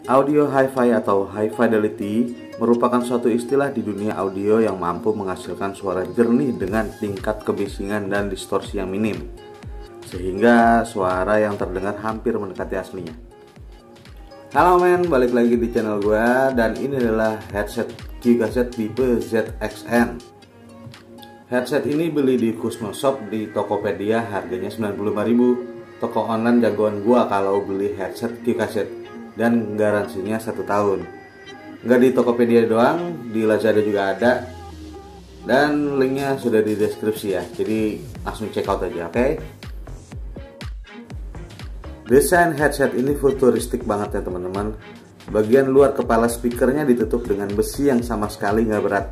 Audio hi-fi atau high fidelity merupakan suatu istilah di dunia audio yang mampu menghasilkan suara jernih dengan tingkat kebisingan dan distorsi yang minim, sehingga suara yang terdengar hampir mendekati aslinya. Halo men, balik lagi di channel gue, dan ini adalah headset QCaset tipe ZXN. Headset ini beli di Kusmo Shop di Tokopedia, harganya 95.000. Toko online jagoan gua kalau beli headset QCaset, dan garansinya 1 tahun. Nggak di Tokopedia doang, di Lazada juga ada, dan linknya sudah di deskripsi ya, jadi langsung check out aja, oke? Desain headset ini futuristik banget ya teman-teman. Bagian luar kepala speakernya ditutup dengan besi yang sama sekali nggak berat,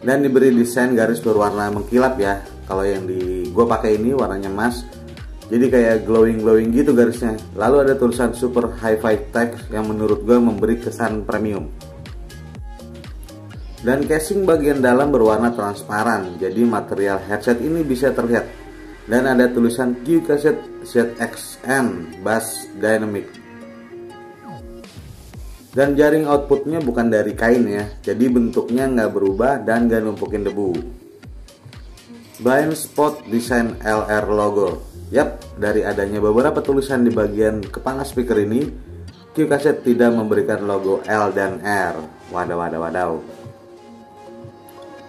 dan diberi desain garis berwarna mengkilap ya. Kalau yang di gue pakai ini warnanya emas, jadi kayak glowing gitu garisnya. Lalu ada tulisan super hi-fi text yang menurut gue memberi kesan premium. Dan casing bagian dalam berwarna transparan, jadi material headset ini bisa terlihat. Dan ada tulisan QCaset ZXN Bass Dynamic. Dan jaring outputnya bukan dari kain ya, jadi bentuknya nggak berubah dan nggak numpukin debu. Blind spot desain LR logo. Yap, dari adanya beberapa tulisan di bagian kepala speaker ini, QCaset tidak memberikan logo L dan R. Wadaw.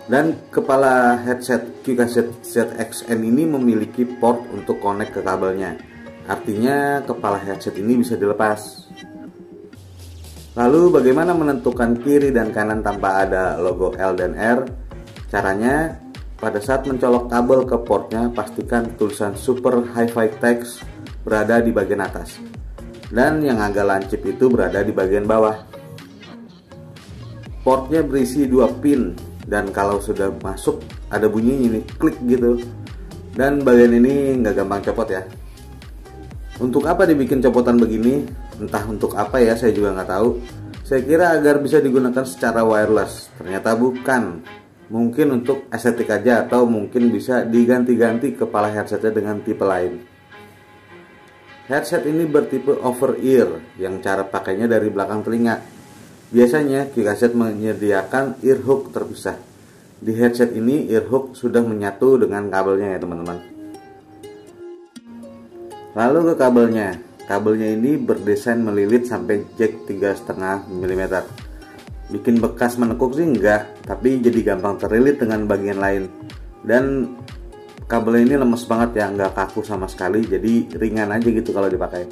Dan kepala headset QCaset ZXN ini memiliki port untuk connect ke kabelnya. Artinya kepala headset ini bisa dilepas. Lalu bagaimana menentukan kiri dan kanan tanpa ada logo L dan R? Caranya, pada saat mencolok kabel ke portnya, pastikan tulisan super hi-fi text berada di bagian atas, dan yang agak lancip itu berada di bagian bawah. Portnya berisi 2 pin, dan kalau sudah masuk ada bunyi ini klik gitu, dan bagian ini nggak gampang copot ya. Untuk apa dibikin copotan begini? Entah untuk apa ya, saya juga nggak tahu. Saya kira agar bisa digunakan secara wireless, ternyata bukan. Mungkin untuk estetik aja, atau mungkin bisa diganti-ganti kepala headsetnya dengan tipe lain. Headset ini bertipe over ear, yang cara pakainya dari belakang telinga. Biasanya QCaset menyediakan ear hook terpisah. Di headset ini ear hook sudah menyatu dengan kabelnya ya teman-teman. Lalu ke kabelnya. Kabelnya ini berdesain melilit sampai jack 3,5 mm. Bikin bekas menekuk sih enggak, tapi jadi gampang terlilit dengan bagian lain. Dan kabelnya ini lemes banget ya, enggak kaku sama sekali, jadi ringan aja gitu kalau dipakai.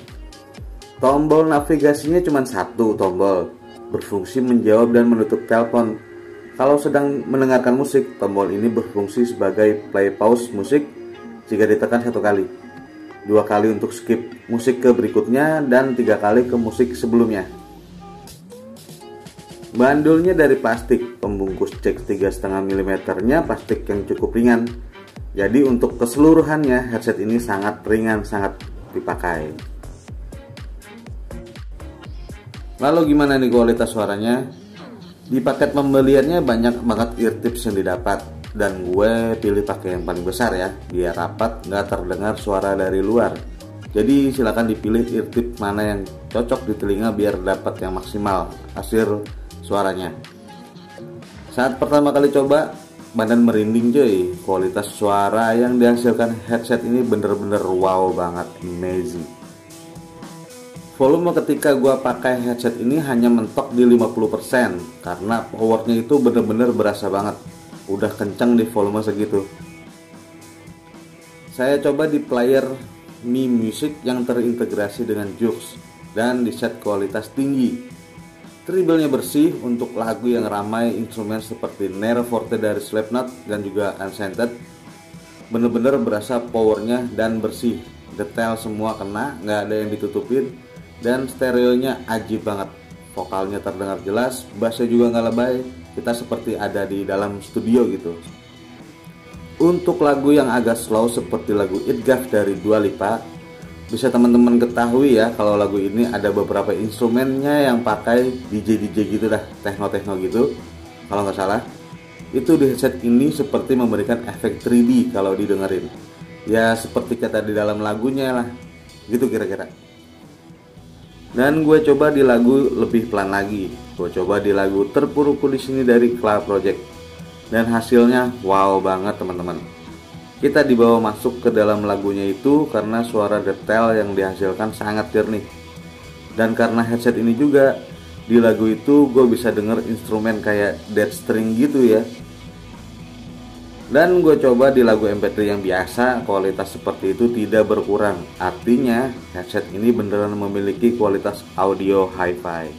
Tombol navigasinya cuma 1 tombol, berfungsi menjawab dan menutup telepon. Kalau sedang mendengarkan musik, tombol ini berfungsi sebagai play pause musik jika ditekan 1 kali, 2 kali untuk skip musik ke berikutnya, dan 3 kali ke musik sebelumnya. Bandulnya dari plastik, pembungkus jack 3,5 mm nya plastik yang cukup ringan. Jadi untuk keseluruhannya headset ini sangat ringan, sangat dipakai. Lalu gimana nih kualitas suaranya? Di paket pembeliannya banyak banget ear tips yang didapat, dan gue pilih pakai yang paling besar ya, biar rapat, nggak terdengar suara dari luar. Jadi silakan dipilih ear tip mana yang cocok di telinga biar dapat yang maksimal hasil suaranya. Saat pertama kali coba, badan merinding cuy. Kualitas suara yang dihasilkan headset ini bener-bener wow banget, amazing. Volume ketika gua pakai headset ini hanya mentok di 50%, karena powernya itu bener-bener berasa banget. Udah kenceng di volume segitu. Saya coba di player Mi Music yang terintegrasi dengan Joox dan di set kualitas tinggi. Treble-nya bersih untuk lagu yang ramai instrumen seperti Nero Forte dari Slipknot dan juga Unscented. Bener-bener berasa powernya dan bersih. Detail semua kena, nggak ada yang ditutupin, dan stereonya ajib banget. Vokalnya terdengar jelas, bassnya juga nggak lebay. Kita seperti ada di dalam studio gitu. Untuk lagu yang agak slow seperti lagu It Gave dari Dua Lipa, bisa teman-teman ketahui ya, kalau lagu ini ada beberapa instrumennya yang pakai DJ gitu dah, techno gitu kalau nggak salah. Itu di headset ini seperti memberikan efek 3D kalau didengerin. Ya seperti kata di dalam lagunya lah, gitu kira-kira. Dan gue coba di lagu lebih pelan lagi. Gue coba di lagu Terpuruku di Sini dari Cloud Project. Dan hasilnya wow banget teman-teman. Kita dibawa masuk ke dalam lagunya itu karena suara detail yang dihasilkan sangat jernih. Dan karena headset ini juga, di lagu itu gue bisa denger instrumen kayak dead string gitu ya. Dan gue coba di lagu MP3 yang biasa, kualitas seperti itu tidak berkurang. Artinya headset ini beneran memiliki kualitas audio hi-fi.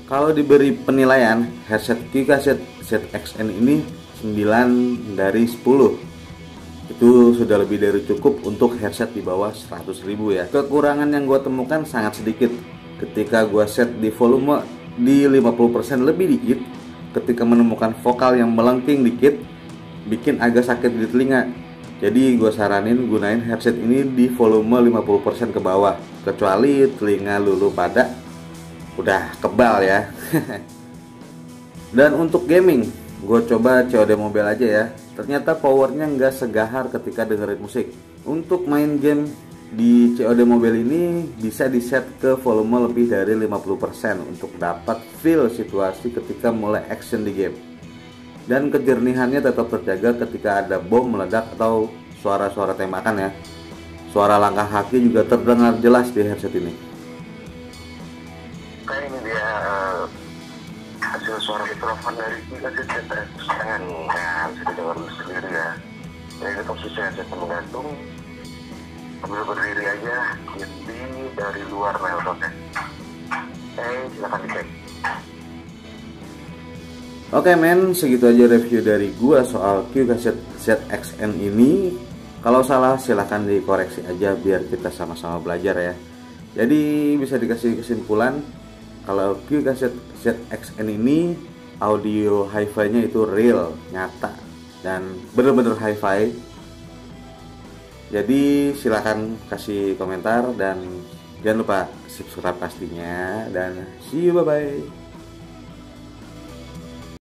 Kalau diberi penilaian, headset QCaset ZXN ini 9 dari 10. Itu sudah lebih dari cukup untuk headset di bawah 100.000 ya. Kekurangan yang gue temukan sangat sedikit. Ketika gue set di volume di 50% lebih dikit, ketika menemukan vokal yang melengking dikit, bikin agak sakit di telinga. Jadi gue saranin gunain headset ini di volume 50% ke bawah, kecuali telinga lulu pada udah kebal ya. Dan untuk gaming, gue coba COD Mobile aja ya. Ternyata powernya nggak segahar ketika dengerin musik. Untuk main game di COD Mobile ini bisa di set ke volume lebih dari 50% untuk dapat feel situasi ketika mulai action di game. Dan kejernihannya tetap terjaga ketika ada bom meledak atau suara-suara tembakan ya. Suara langkah kaki juga terdengar jelas di headset ini. Oke, ini dia hasil suara mikrofon dari QCaset ZXN. Nah, bisa didengar sendiri ya. Ini posisi headset menggantung sambil berdiri aja, ini dari luar mailbox ya. Oke, silakan dicek. Oke men, segitu aja review dari gua soal QCaset ZXN ini. Kalau salah silahkan dikoreksi aja biar kita sama-sama belajar ya. Jadi bisa dikasih kesimpulan kalau QCaset ZXN ini audio hi-fi-nya itu real, nyata, dan bener-bener hi-fi. Jadi silahkan kasih komentar dan jangan lupa subscribe pastinya. Dan see you, bye-bye.